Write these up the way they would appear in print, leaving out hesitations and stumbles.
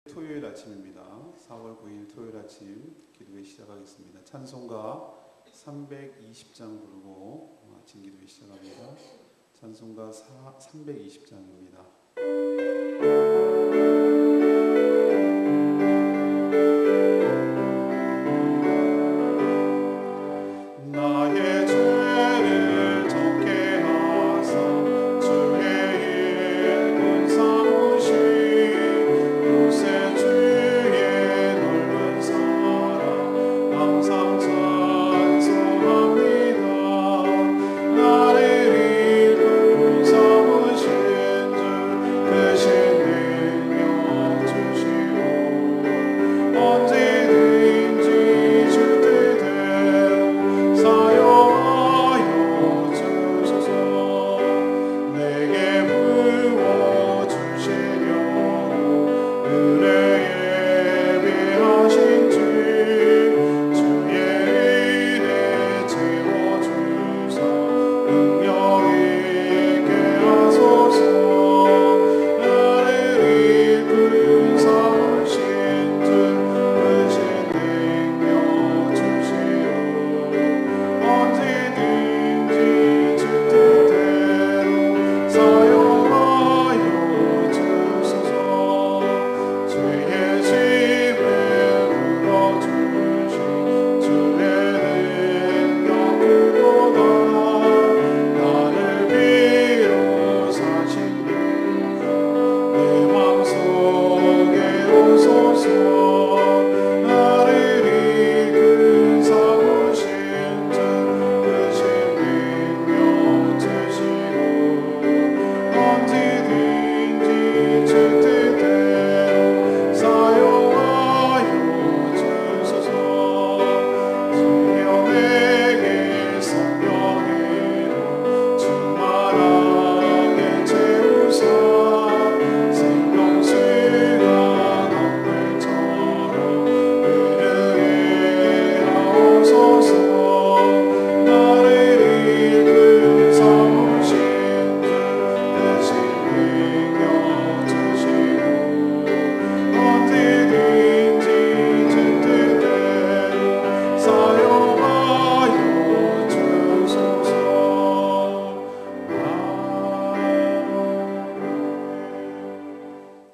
토요일 아침입니다. 4월 9일 토요일 아침 기도회 시작하겠습니다. 찬송가 320장 부르고 아침 기도회 시작합니다. 찬송가 320장입니다.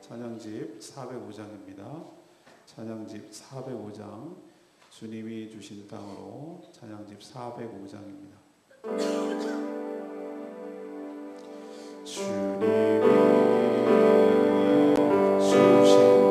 찬양집 405장입니다. 찬양집 405장, 주님이 주신 땅으로. 찬양집 405장입니다. 주님이 주신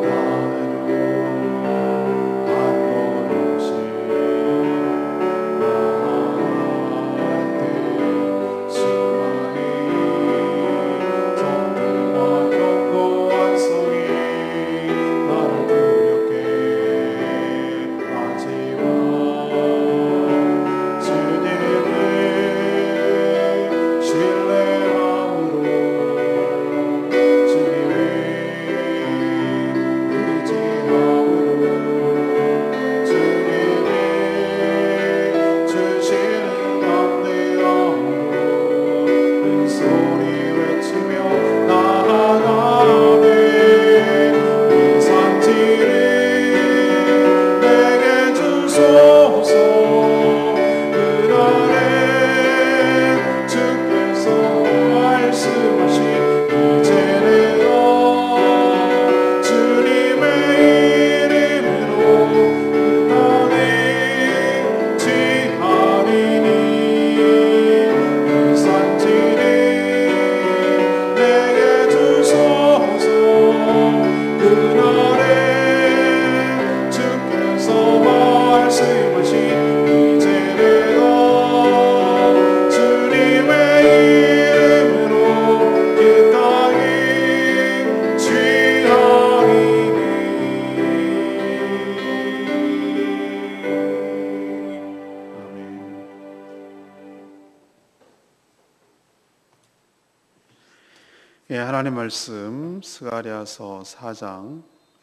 하나님 말씀 스가랴서 4장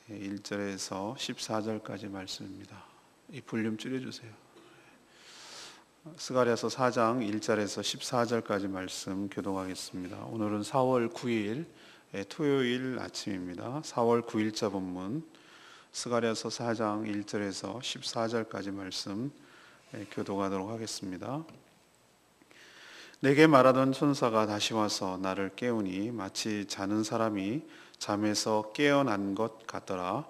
1절에서 14절까지 말씀입니다. 이 볼륨 줄여주세요. 스가랴서 4장 1절에서 14절까지 말씀 교독하겠습니다. 오늘은 4월 9일 토요일 아침입니다. 4월 9일자 본문 스가랴서 4장 1절에서 14절까지 말씀 교독하도록 하겠습니다. 내게 말하던 천사가 다시 와서 나를 깨우니 마치 자는 사람이 잠에서 깨어난 것 같더라.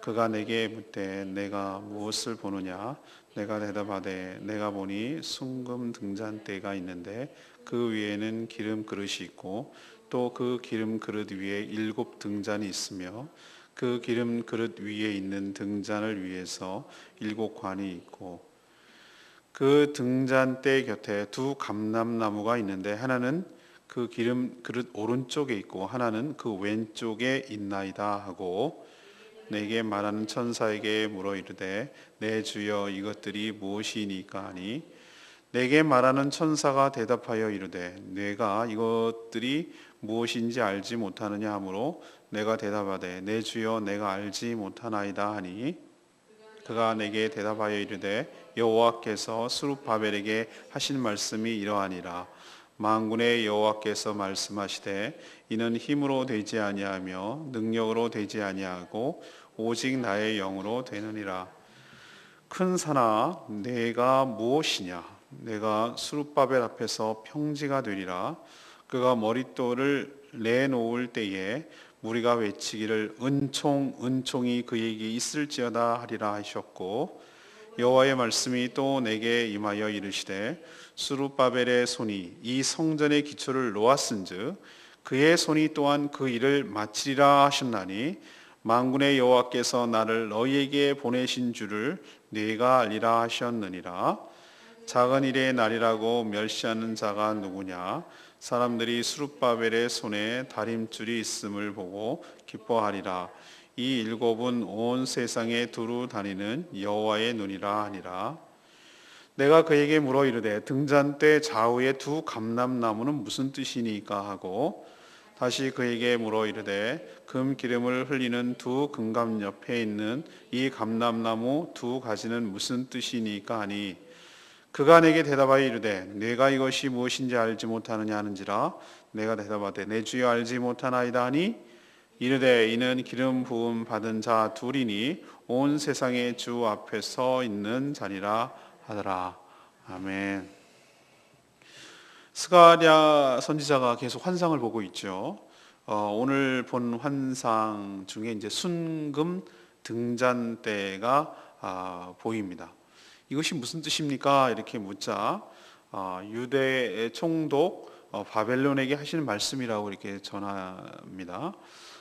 그가 내게 묻되 내가 무엇을 보느냐? 내가 대답하되 내가 보니 순금 등잔대가 있는데 그 위에는 기름 그릇이 있고 또 그 기름 그릇 위에 7 등잔이 있으며 그 기름 그릇 위에 있는 등잔을 위해서 7 관이 있고 그 등잔대 곁에 2 감람나무가 있는데 하나는 그 기름 그릇 오른쪽에 있고 하나는 그 왼쪽에 있나이다 하고 내게 말하는 천사에게 물어 이르되 내 주여 이것들이 무엇이니까 하니 내게 말하는 천사가 대답하여 이르되 내가 이것들이 무엇인지 알지 못하느냐 하므로 내가 대답하되 내 주여 내가 알지 못하나이다 하니 그가 내게 대답하여 이르되 여호와께서 스룹바벨에게 하신 말씀이 이러하니라. 만군의 여호와께서 말씀하시되 이는 힘으로 되지 아니하며 능력으로 되지 아니하고 오직 나의 영으로 되느니라. 큰 산아 내가 무엇이냐? 내가 스룹바벨 앞에서 평지가 되리라. 그가 머릿돌을 내놓을 때에 무리가 외치기를 은총 은총이 그에게 있을지어다 하리라 하셨고 여호와의 말씀이 또 내게 임하여 이르시되 스룹바벨의 손이 이 성전의 기초를 놓았은즉 그의 손이 또한 그 일을 마치리라 하셨나니 만군의 여호와께서 나를 너희에게 보내신 줄을 네가 알리라 하셨느니라. 작은 일의 날이라고 멸시하는 자가 누구냐? 사람들이 스룹바벨의 손에 다림줄이 있음을 보고 기뻐하리라. 이 7은 온 세상에 두루 다니는 여호와의 눈이라 하니라. 내가 그에게 물어 이르되 등잔대 좌우에 2 감람나무는 무슨 뜻이니까 하고 다시 그에게 물어 이르되 금 기름을 흘리는 2 금감 옆에 있는 이 감람나무 2 가지는 무슨 뜻이니까 하니 그가 내게 대답하여 이르되 내가 이것이 무엇인지 알지 못하느냐 하는지라. 내가 대답하되 내 주여 알지 못하나이다 하니 이르되 이는 기름 부음 받은 자 2이니 온 세상의 주 앞에 서 있는 자니라 하더라. 아멘. 스가랴 선지자가 계속 환상을 보고 있죠. 오늘 본 환상 중에 이제 순금 등잔대가 보입니다. 이것이 무슨 뜻입니까? 이렇게 묻자 유대의 총독 바벨론에게 하시는 말씀이라고 이렇게 전합니다.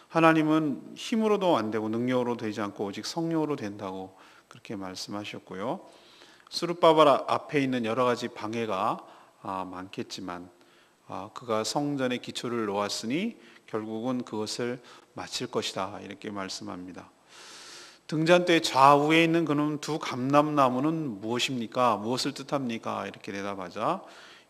하나님은 힘으로도 안 되고 능력으로 되지 않고 오직 성령으로 된다고 그렇게 말씀하셨고요. 스룹바벨 앞에 있는 여러 가지 방해가 많겠지만 그가 성전의 기초를 놓았으니 결국은 그것을 마칠 것이다 이렇게 말씀합니다. 등잔대 좌우에 있는 그는 2 감람나무는 무엇입니까? 무엇을 뜻합니까? 이렇게 대답하자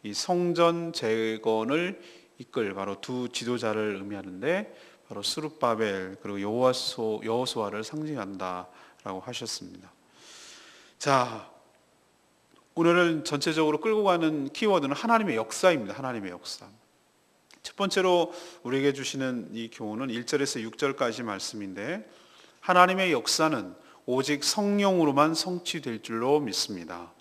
이 성전 재건을 이끌 바로 2 지도자를 의미하는데 바로 스룹바벨 그리고 여호수아를 상징한다라고 하셨습니다. 자, 오늘은 전체적으로 끌고 가는 키워드는 하나님의 역사입니다. 하나님의 역사. 첫 번째로 우리에게 주시는 이 교훈은 1절에서 6절까지 말씀인데 하나님의 역사는 오직 성령으로만 성취될 줄로 믿습니다.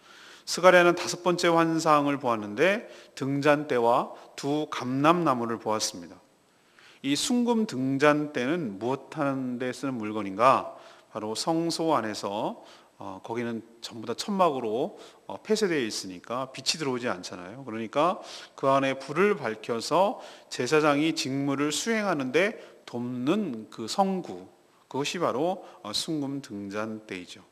스가랴는 5번째 환상을 보았는데 등잔대와 2 감람나무를 보았습니다. 이 순금 등잔대는 무엇하는 데 쓰는 물건인가? 바로 성소 안에서 거기는 전부 다 천막으로 폐쇄되어 있으니까 빛이 들어오지 않잖아요. 그러니까 그 안에 불을 밝혀서 제사장이 직무를 수행하는데 돕는 그 성구, 그것이 바로 순금 등잔대이죠.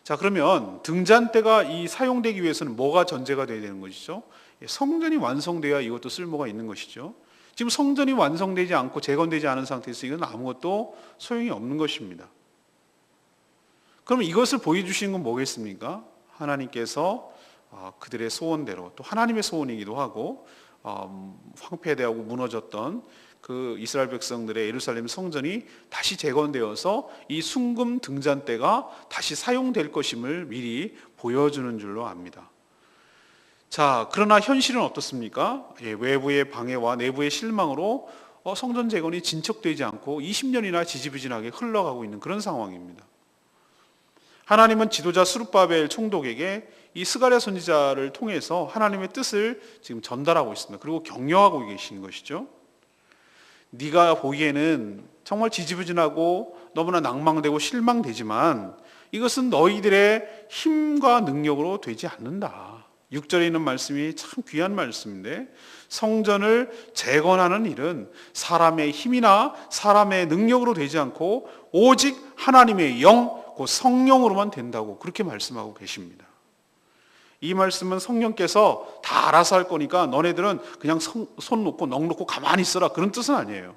자, 그러면 등잔대가 이 사용되기 위해서는 뭐가 전제가 되어야 되는 것이죠? 성전이 완성돼야 이것도 쓸모가 있는 것이죠. 지금 성전이 완성되지 않고 재건되지 않은 상태에서 이건 아무것도 소용이 없는 것입니다. 그럼 이것을 보여주시는 건 뭐겠습니까? 하나님께서 그들의 소원대로 또 하나님의 소원이기도 하고 황폐되고 무너졌던 그 이스라엘 백성들의 예루살렘 성전이 다시 재건되어서 이 순금 등잔대가 다시 사용될 것임을 미리 보여주는 줄로 압니다. 자, 그러나 현실은 어떻습니까? 외부의 방해와 내부의 실망으로 성전 재건이 진척되지 않고 20년이나 지지부진하게 흘러가고 있는 그런 상황입니다. 하나님은 지도자 스룹바벨 총독에게 이 스가랴 선지자를 통해서 하나님의 뜻을 지금 전달하고 있습니다. 그리고 격려하고 계신 것이죠. 네가 보기에는 정말 지지부진하고 너무나 낭망되고 실망되지만 이것은 너희들의 힘과 능력으로 되지 않는다. 6절에 있는 말씀이 참 귀한 말씀인데, 성전을 재건하는 일은 사람의 힘이나 사람의 능력으로 되지 않고 오직 하나님의 영, 그 성령으로만 된다고 그렇게 말씀하고 계십니다. 이 말씀은 성령께서 다 알아서 할 거니까 너네들은 그냥 손 놓고 넋 놓고 가만히 있어라, 그런 뜻은 아니에요.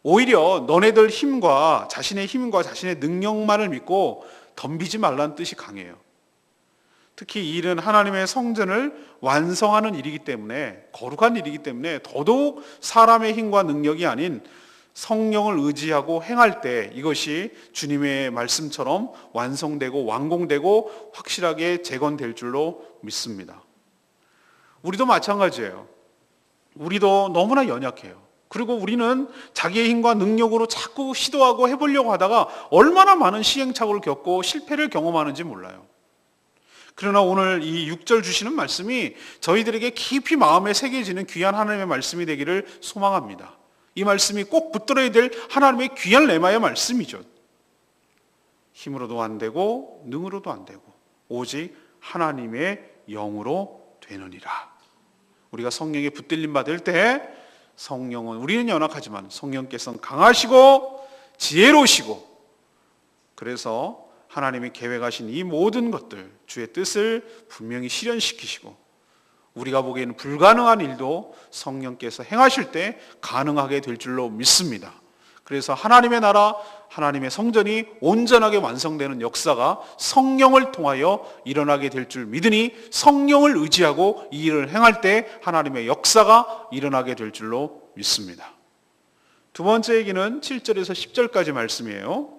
오히려 너네들 힘과 자신의 능력만을 믿고 덤비지 말라는 뜻이 강해요. 특히 이 일은 하나님의 성전을 완성하는 일이기 때문에, 거룩한 일이기 때문에 더더욱 사람의 힘과 능력이 아닌 성령을 의지하고 행할 때 이것이 주님의 말씀처럼 완성되고 완공되고 확실하게 재건될 줄로 믿습니다. 우리도 마찬가지예요. 우리도 너무나 연약해요. 그리고 우리는 자기의 힘과 능력으로 자꾸 시도하고 해보려고 하다가 얼마나 많은 시행착오를 겪고 실패를 경험하는지 몰라요. 그러나 오늘 이 6절 주시는 말씀이 저희들에게 깊이 마음에 새겨지는 귀한 하나님의 말씀이 되기를 소망합니다. 이 말씀이 꼭 붙들어야 될 하나님의 귀한 레마의 말씀이죠. 힘으로도 안 되고 능으로도 안 되고 오직 하나님의 영으로 되느니라. 우리가 성령에 붙들림 받을 때 성령은, 우리는 연약하지만 성령께서는 강하시고 지혜로우시고, 그래서 하나님이 계획하신 이 모든 것들, 주의 뜻을 분명히 실현시키시고 우리가 보기에는 불가능한 일도 성령께서 행하실 때 가능하게 될 줄로 믿습니다. 그래서 하나님의 나라, 하나님의 성전이 온전하게 완성되는 역사가 성령을 통하여 일어나게 될 줄 믿으니 성령을 의지하고 이 일을 행할 때 하나님의 역사가 일어나게 될 줄로 믿습니다. 두 번째 얘기는 7절에서 10절까지 말씀이에요.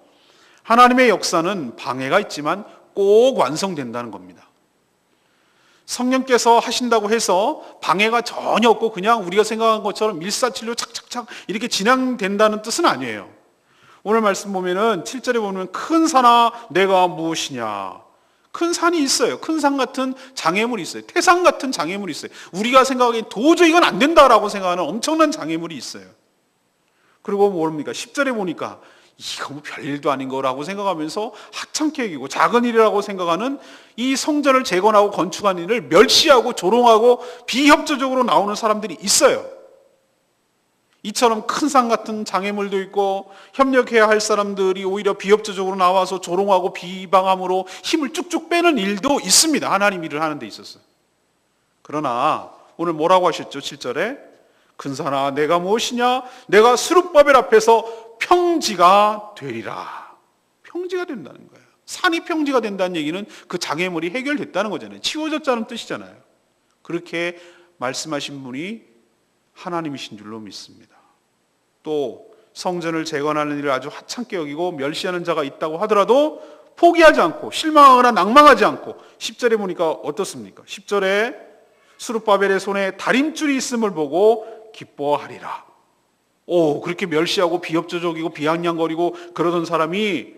하나님의 역사는 방해가 있지만 꼭 완성된다는 겁니다. 성령께서 하신다고 해서 방해가 전혀 없고 그냥 우리가 생각한 것처럼 일사천리로 착착착 이렇게 진행된다는 뜻은 아니에요. 오늘 말씀 보면은 7절에 보면 큰 산아 내가 무엇이냐. 큰 산이 있어요. 큰 산 같은 장애물이 있어요. 태산 같은 장애물이 있어요. 우리가 생각하기엔 도저히 이건 안 된다라고 생각하는 엄청난 장애물이 있어요. 그리고 뭡니까? 10절에 보니까 이거 뭐 별일도 아닌 거라고 생각하면서 하찮게 여기고 작은 일이라고 생각하는 이 성전을 재건하고 건축하는 일을 멸시하고 조롱하고 비협조적으로 나오는 사람들이 있어요. 이처럼 큰 산 같은 장애물도 있고 협력해야 할 사람들이 오히려 비협조적으로 나와서 조롱하고 비방함으로 힘을 쭉쭉 빼는 일도 있습니다. 하나님 일을 하는 데 있어서. 그러나 오늘 뭐라고 하셨죠? 7절에 큰 산아 내가 무엇이냐? 내가 스룹바벨 앞에서 평지가 되리라. 평지가 된다는 거예요. 산이 평지가 된다는 얘기는 그 장애물이 해결됐다는 거잖아요. 치워졌다는 뜻이잖아요. 그렇게 말씀하신 분이 하나님이신 줄로 믿습니다. 또 성전을 재건하는 일을 아주 하찮게 여기고 멸시하는 자가 있다고 하더라도 포기하지 않고 실망하거나 낭망하지 않고 10절에 보니까 어떻습니까? 10절에 스룹바벨의 손에 다림줄이 있음을 보고 기뻐하리라. 그렇게 멸시하고 비협조적이고 비아냥거리고 그러던 사람이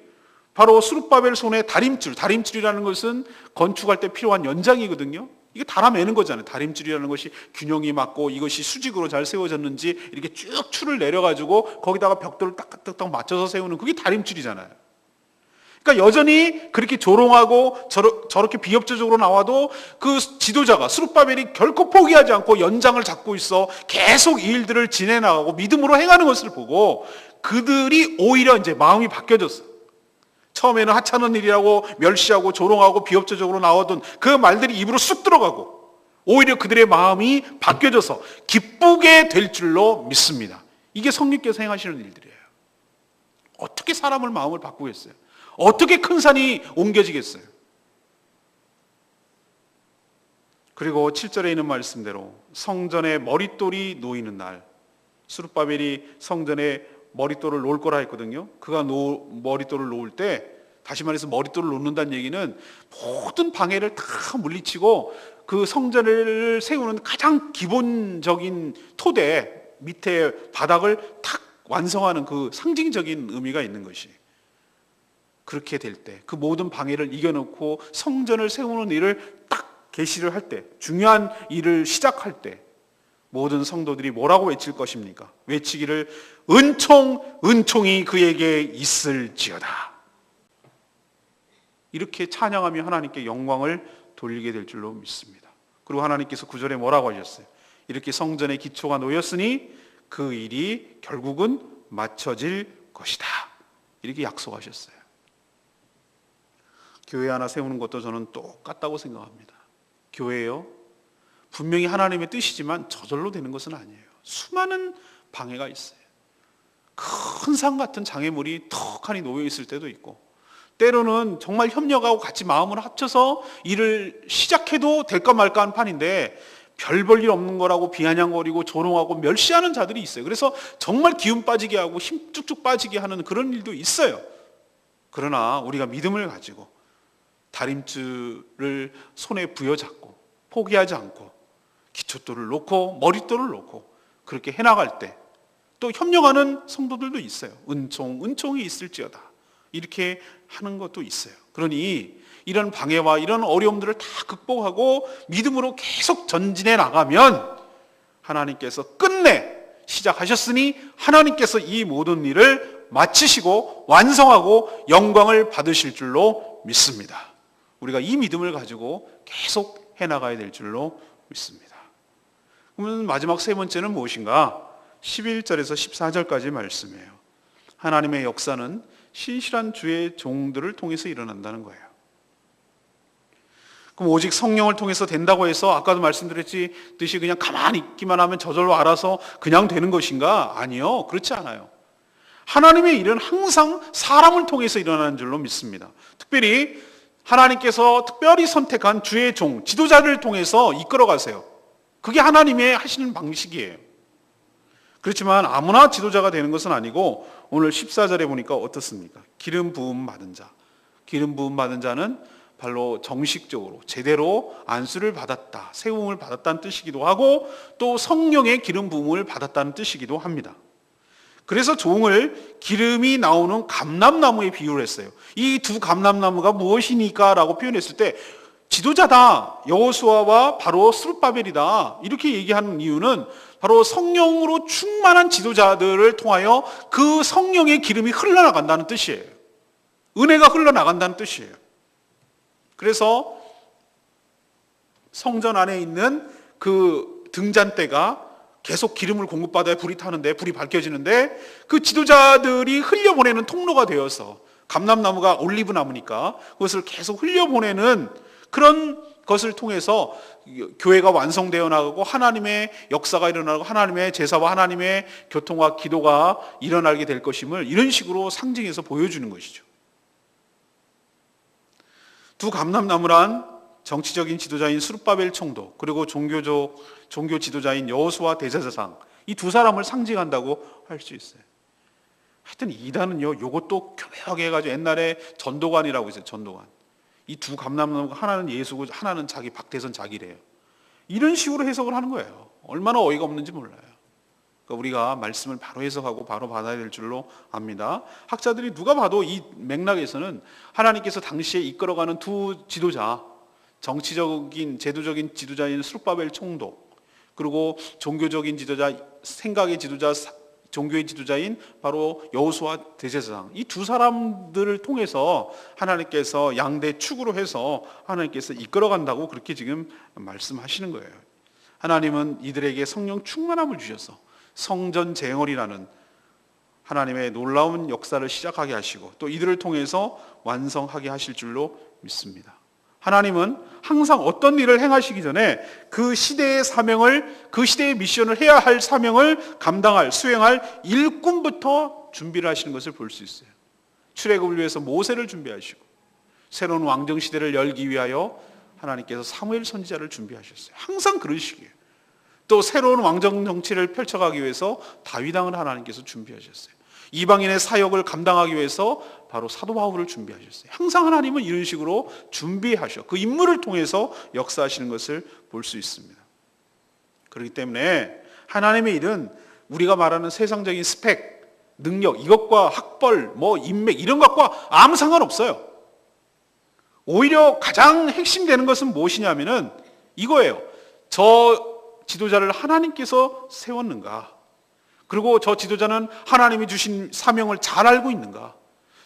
바로 스룹바벨 손에 다림줄이라는 것은 건축할 때 필요한 연장이거든요. 이게 달아매는 거잖아요. 다림줄이라는 것이 균형이 맞고 이것이 수직으로 잘 세워졌는지 이렇게 쭉 줄을 내려가지고 거기다가 벽돌을 딱딱딱 맞춰서 세우는 그게 다림줄이잖아요. 그러니까 여전히 그렇게 조롱하고 저렇게 비협조적으로 나와도 그 지도자가 스룹바벨이 결코 포기하지 않고 연장을 잡고 있어 계속 이 일들을 지내나가고 믿음으로 행하는 것을 보고 그들이 오히려 이제 마음이 바뀌어졌어요. 처음에는 하찮은 일이라고 멸시하고 조롱하고 비협조적으로 나오던 그 말들이 입으로 쑥 들어가고 오히려 그들의 마음이 바뀌어져서 기쁘게 될 줄로 믿습니다. 이게 성령께서 행하시는 일들이에요. 어떻게 사람을 마음을 바꾸겠어요? 어떻게 큰 산이 옮겨지겠어요? 그리고 7절에 있는 말씀대로 성전에 머릿돌이 놓이는 날, 스룹바벨이 성전에 머릿돌을 놓을 거라 했거든요. 그가 머릿돌을 놓을 때, 다시 말해서 머릿돌을 놓는다는 얘기는 모든 방해를 다 물리치고 그 성전을 세우는 가장 기본적인 토대, 밑에 바닥을 탁 완성하는 그 상징적인 의미가 있는 것이, 그렇게 될 때 그 모든 방해를 이겨놓고 성전을 세우는 일을 딱 계시를 할 때, 중요한 일을 시작할 때 모든 성도들이 뭐라고 외칠 것입니까? 외치기를 은총 은총이 그에게 있을지어다. 이렇게 찬양하며 하나님께 영광을 돌리게 될 줄로 믿습니다. 그리고 하나님께서 9절에 뭐라고 하셨어요? 이렇게 성전의 기초가 놓였으니 그 일이 결국은 맞춰질 것이다. 이렇게 약속하셨어요. 교회 하나 세우는 것도 저는 똑같다고 생각합니다. 교회요, 분명히 하나님의 뜻이지만 저절로 되는 것은 아니에요. 수많은 방해가 있어요. 큰 산 같은 장애물이 턱하니 놓여 있을 때도 있고, 때로는 정말 협력하고 같이 마음을 합쳐서 일을 시작해도 될까 말까 한 판인데 별 볼 일 없는 거라고 비아냥거리고 조롱하고 멸시하는 자들이 있어요. 그래서 정말 기운 빠지게 하고 힘 쭉쭉 빠지게 하는 그런 일도 있어요. 그러나 우리가 믿음을 가지고 다림줄을 손에 부여잡고 포기하지 않고 기초돌을 놓고 머릿돌을 놓고 그렇게 해나갈 때 또 협력하는 성도들도 있어요. 은총이 있을지어다. 이렇게 하는 것도 있어요. 그러니 이런 방해와 이런 어려움들을 다 극복하고 믿음으로 계속 전진해 나가면 하나님께서 끝내 시작하셨으니 하나님께서 이 모든 일을 마치시고 완성하고 영광을 받으실 줄로 믿습니다. 우리가 이 믿음을 가지고 계속 해나가야 될 줄로 믿습니다. 그러면 마지막 세 번째는 무엇인가? 11절에서 14절까지 말씀이에요. 하나님의 역사는 신실한 주의 종들을 통해서 일어난다는 거예요. 그럼 오직 성령을 통해서 된다고 해서 아까도 말씀드렸듯이 그냥 가만히 있기만 하면 저절로 알아서 그냥 되는 것인가? 아니요, 그렇지 않아요. 하나님의 일은 항상 사람을 통해서 일어나는 줄로 믿습니다. 특별히 하나님께서 특별히 선택한 주의 종, 지도자를 통해서 이끌어 가세요. 그게 하나님의 하시는 방식이에요. 그렇지만 아무나 지도자가 되는 것은 아니고 오늘 14절에 보니까 어떻습니까? 기름 부음 받은 자. 기름 부음 받은 자는 바로 정식적으로 제대로 안수를 받았다, 세움을 받았다는 뜻이기도 하고 또 성령의 기름 부음을 받았다는 뜻이기도 합니다. 그래서 종을 기름이 나오는 감람나무에 비유를 했어요. 이 두 감람나무가 무엇이니까 라고 표현했을 때 지도자다, 여호수아와 바로 스룹바벨이다 이렇게 얘기하는 이유는 바로 성령으로 충만한 지도자들을 통하여 그 성령의 기름이 흘러나간다는 뜻이에요. 은혜가 흘러나간다는 뜻이에요. 그래서 성전 안에 있는 그 등잔대가 계속 기름을 공급받아야 불이 타는데, 불이 밝혀지는데 그 지도자들이 흘려보내는 통로가 되어서, 감람나무가 올리브나무니까 그것을 계속 흘려보내는 그런 것을 통해서 교회가 완성되어 나가고 하나님의 역사가 일어나고 하나님의 제사와 하나님의 교통과 기도가 일어나게 될 것임을 이런 식으로 상징해서 보여주는 것이죠. 두 감람나무란 정치적인 지도자인 스룹바벨 총독, 그리고 종교 지도자인 여호수아 대제사장, 이 두 사람을 상징한다고 할 수 있어요. 하여튼 이단은요, 이것도 교묘하게 해가지고 옛날에 전도관이라고 있어요. 전도관. 이 두 감람나무가 하나는 예수고 하나는 자기 박대선 자기래요. 이런 식으로 해석을 하는 거예요. 얼마나 어이가 없는지 몰라요. 그러니까 우리가 말씀을 바로 해석하고 바로 받아야 될 줄로 압니다. 학자들이 누가 봐도 이 맥락에서는 하나님께서 당시에 이끌어가는 두 지도자, 정치적인 제도적인 지도자인 스룹바벨 총독, 그리고 종교적인 지도자, 생각의 지도자, 종교의 지도자인 바로 여호수아 대제사장, 이 두 사람들을 통해서 하나님께서 양대 축으로 해서 하나님께서 이끌어간다고 그렇게 지금 말씀하시는 거예요. 하나님은 이들에게 성령 충만함을 주셔서 성전 제헌이라는 하나님의 놀라운 역사를 시작하게 하시고 또 이들을 통해서 완성하게 하실 줄로 믿습니다. 하나님은 항상 어떤 일을 행하시기 전에 그 시대의 사명을, 그 시대의 미션을 해야 할 사명을 감당할, 수행할 일꾼부터 준비를 하시는 것을 볼 수 있어요. 출애굽을 위해서 모세를 준비하시고 새로운 왕정 시대를 열기 위하여 하나님께서 사무엘 선지자를 준비하셨어요. 항상 그런 식이에요. 또 새로운 왕정 정치를 펼쳐가기 위해서 다윗 왕을 하나님께서 준비하셨어요. 이방인의 사역을 감당하기 위해서 바로 사도 바울을 준비하셨어요. 항상 하나님은 이런 식으로 준비하셔 그 인물을 통해서 역사하시는 것을 볼 수 있습니다. 그렇기 때문에 하나님의 일은 우리가 말하는 세상적인 스펙, 능력, 이것과 학벌, 인맥 이런 것과 아무 상관없어요. 오히려 가장 핵심되는 것은 무엇이냐면은 이거예요. 저 지도자를 하나님께서 세웠는가? 그리고 저 지도자는 하나님이 주신 사명을 잘 알고 있는가?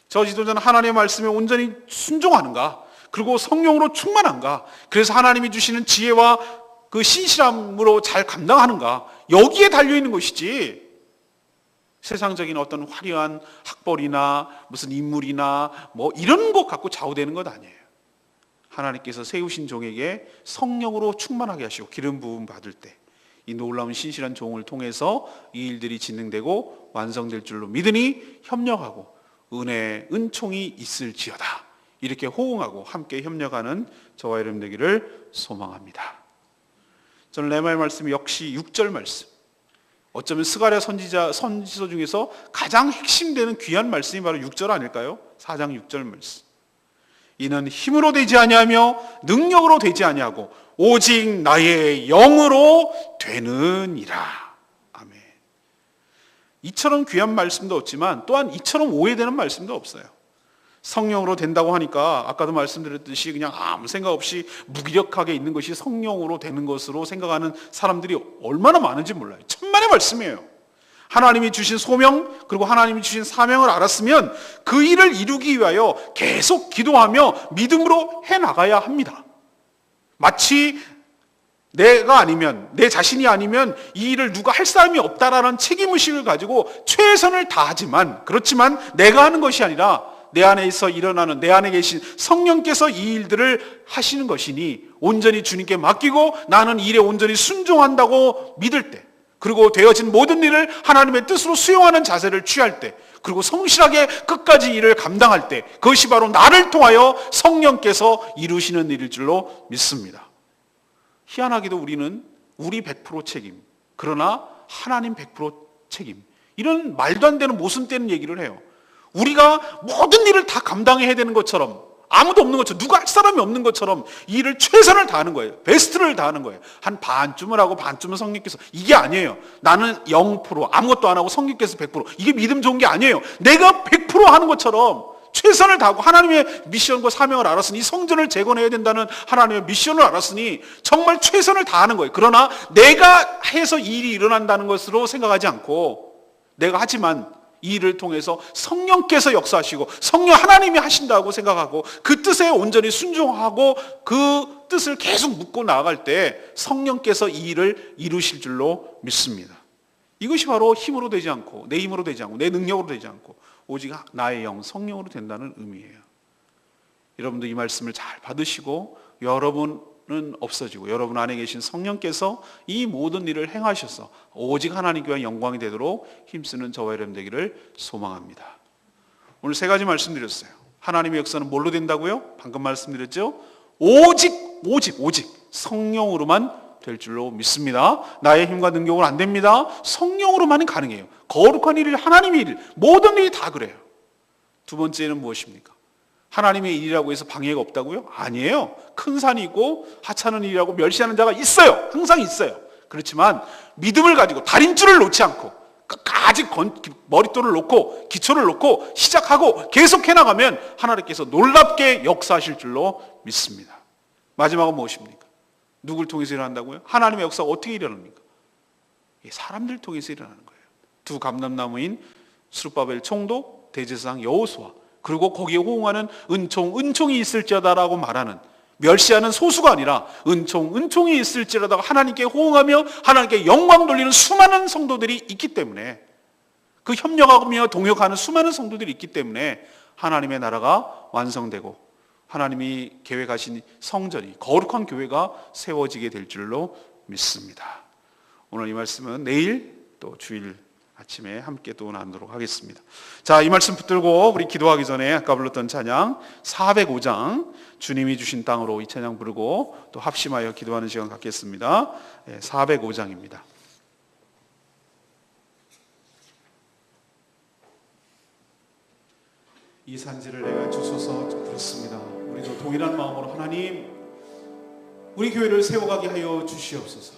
저 지도자는 하나님의 말씀에 온전히 순종하는가? 그리고 성령으로 충만한가? 그래서 하나님이 주시는 지혜와 그 신실함으로 잘 감당하는가? 여기에 달려있는 것이지, 세상적인 어떤 화려한 학벌이나 무슨 인물이나 이런 것 갖고 좌우되는 것 아니에요. 하나님께서 세우신 종에게 성령으로 충만하게 하시고 기름 부음 받을 때 이 놀라운 신실한 종을 통해서 이 일들이 진행되고 완성될 줄로 믿으니 협력하고 은총이 있을지어다. 이렇게 호응하고 함께 협력하는 저와 여러분 되기를 소망합니다. 저는 레마의 말씀이 역시 6절 말씀, 어쩌면 스가랴 선지서 중에서 가장 핵심되는 귀한 말씀이 바로 6절 아닐까요? 4장 6절 말씀. 이는 힘으로 되지 아니하며 능력으로 되지 아니하고 오직 나의 영으로 되느니라. 아멘. 이처럼 귀한 말씀도 없지만 또한 이처럼 오해되는 말씀도 없어요. 성령으로 된다고 하니까 아까도 말씀드렸듯이 그냥 아무 생각 없이 무기력하게 있는 것이 성령으로 되는 것으로 생각하는 사람들이 얼마나 많은지 몰라요. 천만의 말씀이에요. 하나님이 주신 소명 그리고 하나님이 주신 사명을 알았으면 그 일을 이루기 위하여 계속 기도하며 믿음으로 해나가야 합니다. 마치 내가 아니면, 내 자신이 아니면 이 일을 누가 할 사람이 없다라는 책임의식을 가지고 최선을 다하지만, 그렇지만 내가 하는 것이 아니라 내 안에서 일어나는, 내 안에 계신 성령께서 이 일들을 하시는 것이니 온전히 주님께 맡기고 나는 일에 온전히 순종한다고 믿을 때, 그리고 되어진 모든 일을 하나님의 뜻으로 수용하는 자세를 취할 때, 그리고 성실하게 끝까지 일을 감당할 때, 그것이 바로 나를 통하여 성령께서 이루시는 일일 줄로 믿습니다. 희한하게도 우리는 우리 100% 책임, 그러나 하나님 100% 책임, 이런 말도 안 되는 모순 되는 얘기를 해요. 우리가 모든 일을 다 감당해야 되는 것처럼, 아무도 없는 것처럼, 누가 할 사람이 없는 것처럼 이 일을 최선을 다하는 거예요. 베스트를 다하는 거예요. 한 반쯤을 하고 반쯤은 성령께서. 이게 아니에요. 나는 0%, 아무것도 안 하고 성령께서 100%. 이게 믿음 좋은 게 아니에요. 내가 100% 하는 것처럼 최선을 다하고 하나님의 미션과 사명을 알았으니, 성전을 재건해야 된다는 하나님의 미션을 알았으니 정말 최선을 다하는 거예요. 그러나 내가 해서 이 일이 일어난다는 것으로 생각하지 않고, 내가 하지만 이 일을 통해서 성령께서 역사하시고 성령 하나님이 하신다고 생각하고 그 뜻에 온전히 순종하고 그 뜻을 계속 묻고 나아갈 때 성령께서 이 일을 이루실 줄로 믿습니다. 이것이 바로 힘으로 되지 않고, 내 힘으로 되지 않고, 내 능력으로 되지 않고 오직 나의 영, 성령으로 된다는 의미예요. 여러분도 이 말씀을 잘 받으시고 여러분은 없어지고 여러분 안에 계신 성령께서 이 모든 일을 행하셔서 오직 하나님께 영광이 되도록 힘쓰는 저와 여러분 되기를 소망합니다. 오늘 3가지 말씀드렸어요. 하나님의 역사는 뭘로 된다고요? 방금 말씀드렸죠? 오직 성령으로만 될 줄로 믿습니다. 나의 힘과 능력으로 안 됩니다. 성령으로만은 가능해요. 거룩한 일을, 하나님의 일, 모든 일이 다 그래요. 2번째는 무엇입니까? 하나님의 일이라고 해서 방해가 없다고요? 아니에요. 큰 산이 있고 하찮은 일이라고 멸시하는 자가 있어요. 항상 있어요. 그렇지만 믿음을 가지고 다림줄을 놓지 않고 끝까지 머릿돌을 놓고 기초를 놓고 시작하고 계속해 나가면 하나님께서 놀랍게 역사하실 줄로 믿습니다. 마지막은 무엇입니까? 누굴 통해서 일어난다고요? 하나님의 역사가 어떻게 일어납니까? 사람들 통해서 일어나는 거예요. 2 감람나무인 스룹바벨 총독, 대제사장 여호수아, 그리고 거기에 호응하는 은총이 있을지어다라고 말하는, 멸시하는 소수가 아니라 은총이 있을지어다 하나님께 호응하며 하나님께 영광 돌리는 수많은 성도들이 있기 때문에, 그 협력하며 동역하는 수많은 성도들이 있기 때문에 하나님의 나라가 완성되고 하나님이 계획하신 성전이, 거룩한 교회가 세워지게 될 줄로 믿습니다. 오늘 이 말씀은 내일 또 주일 아침에 함께 또 나누도록 하겠습니다. 자, 이 말씀 붙들고 우리 기도하기 전에 아까 불렀던 찬양 405장 주님이 주신 땅으로, 이 찬양 부르고 또 합심하여 기도하는 시간 갖겠습니다. 405장입니다. 이 산지를 내가 주소서 부르습니다. 우리도 동일한 마음으로 하나님, 우리 교회를 세워가게 하여 주시옵소서.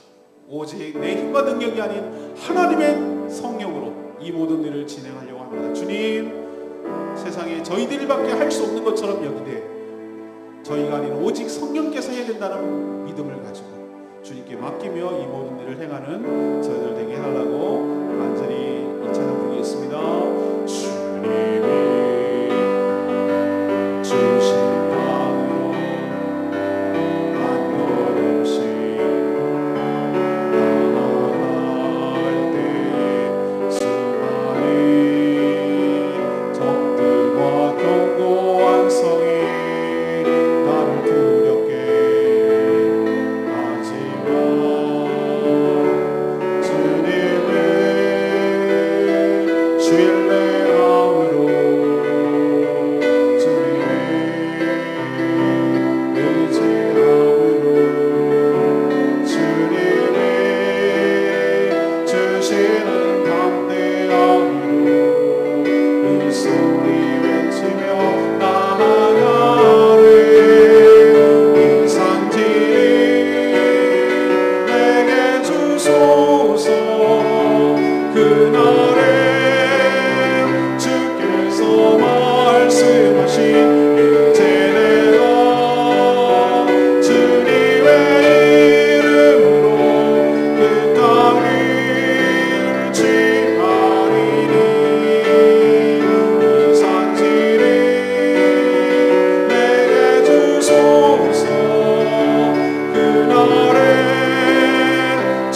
오직 내 힘과 능력이 아닌 하나님의 성령으로 이 모든 일을 진행하려고 합니다. 주님, 세상에 저희들밖에 할 수 없는 것처럼 여기되 저희가 아닌 오직 성령께서 해야 된다는 믿음을 가지고 주님께 맡기며 이 모든 일을 행하는 저희들 되게 해달라고 간절히 이 찬양 드리겠습니다. 주님이 주신 마음으로 한 걸음씩 나아갈 때에 수많은 적들과 견고한 성이 나를 두렵게 하지만 주님의 신뢰함으로 주님의 의지함으로 주님의 주시는 담대함으로 이 소리 외치며 나아가리. 이 산지를 내게 주소서. 그날에 주께서 말씀하신 이제 내가 주님의 이름으로 그 땅을 취하리니. 이 산지를 내게 주소서. 그날에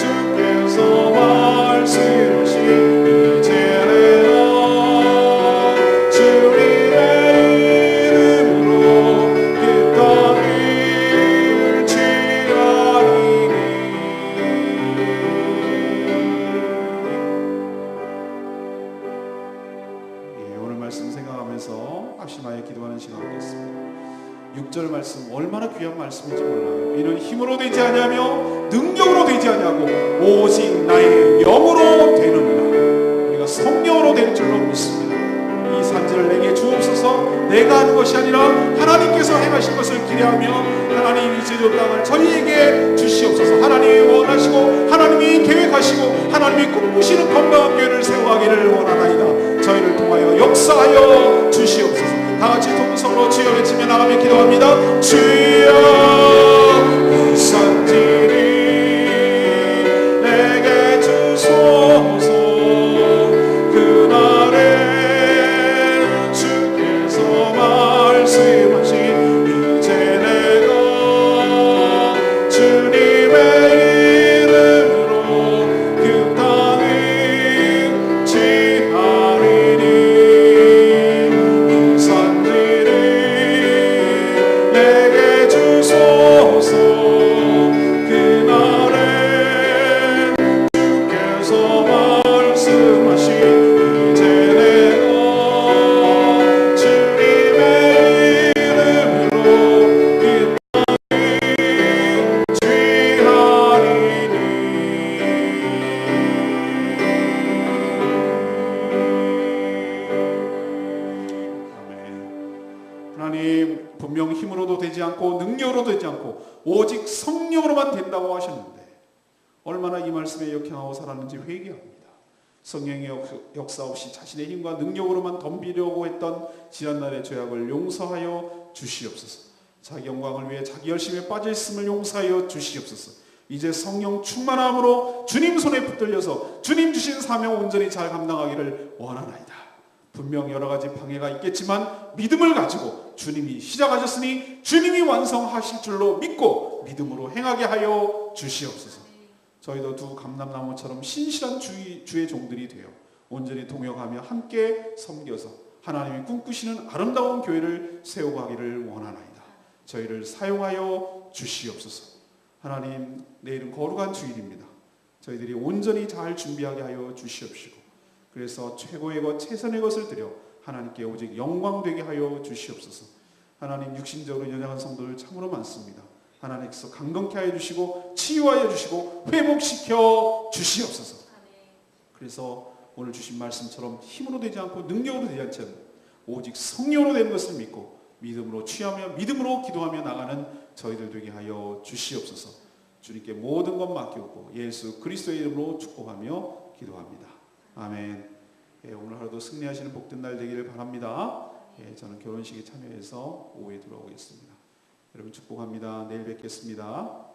주께서 말씀하신 이제 내가 주님의 이름으로 그 땅을 취하리니. 오늘 말씀 생각하면서 합심하여 기도하는 시간 갖겠습니다. 6절 말씀 얼마나 귀한 말씀인지 몰라요. 이는 힘으로 되지 아니하며 능력으로 되지 아니하고 오직 나의 영으로 되느니라. 우리가 성령으로 될 줄로 믿습니다. 이 산지를 내게 주옵소서. 내가 하는 것이 아니라 하나님께서 행하신 것을 기대하며 하나님 이 제조 땅을 저희에게 주시옵소서. 하나님이 원하시고 하나님이 계획하시고 하나님이 꿈꾸시는 건강한 교회를 세워가기를 원하나이다. 저희를 통하여 역사하여 주시옵소서. 다같이 통성으로 주여 외치며 나가며 기도합니다. 주여, 이 산지를 내게 주소서. 그날에 주께서 말씀하신 이제 내가 주님의 이름으로 그 땅을 취하리니. 이 산지를 내게 주소서. 그날에 주께서 말씀하신 이제 내가 주님의 이름으로 그 땅을 취하리니. 아멘. 하나님, 분명 힘으로도 되지 않고 능력으로도 되지 않고 오직 성령으로만 된다고 하셨는데 얼마나 이 말씀에 역행하고 살았는지 회개합니다. 성령의 역사 없이 자신의 힘과 능력으로만 덤비려고 했던 지난날의 죄악을 용서하여 주시옵소서. 자기 영광을 위해 자기 열심에 빠져 있음을 용서하여 주시옵소서. 이제 성령 충만함으로 주님 손에 붙들려서 주님 주신 사명 온전히 잘 감당하기를 원하나이다. 분명 여러 가지 방해가 있겠지만 믿음을 가지고 주님이 시작하셨으니 주님이 완성하실 줄로 믿고 믿음으로 행하게 하여 주시옵소서. 저희도 두 감람나무처럼 신실한 주의 종들이 되어 온전히 동역하며 함께 섬겨서 하나님이 꿈꾸시는 아름다운 교회를 세워가기를 원하나이다. 저희를 사용하여 주시옵소서. 하나님, 내일은 거룩한 주일입니다. 저희들이 온전히 잘 준비하게 하여 주시옵시고 그래서 최고의 것 최선의 것을 드려 하나님께 오직 영광되게 하여 주시옵소서. 하나님, 육신적으로 연약한 성도들 참으로 많습니다. 하나님께서 강건케 하여 주시고 치유하여 주시고 회복시켜 주시옵소서. 그래서 오늘 주신 말씀처럼 힘으로 되지 않고 능력으로 되지 않지 않고 오직 성령으로 되는 것을 믿고 믿음으로 취하며 믿음으로 기도하며 나가는 저희들 되게 하여 주시옵소서. 주님께 모든 것 맡기고 예수 그리스도의 이름으로 축복하며 기도합니다. 아멘. 예, 오늘 하루도 승리하시는 복된 날 되기를 바랍니다. 예, 저는 결혼식에 참여해서 오후에 들어오겠습니다. 여러분 축복합니다. 내일 뵙겠습니다.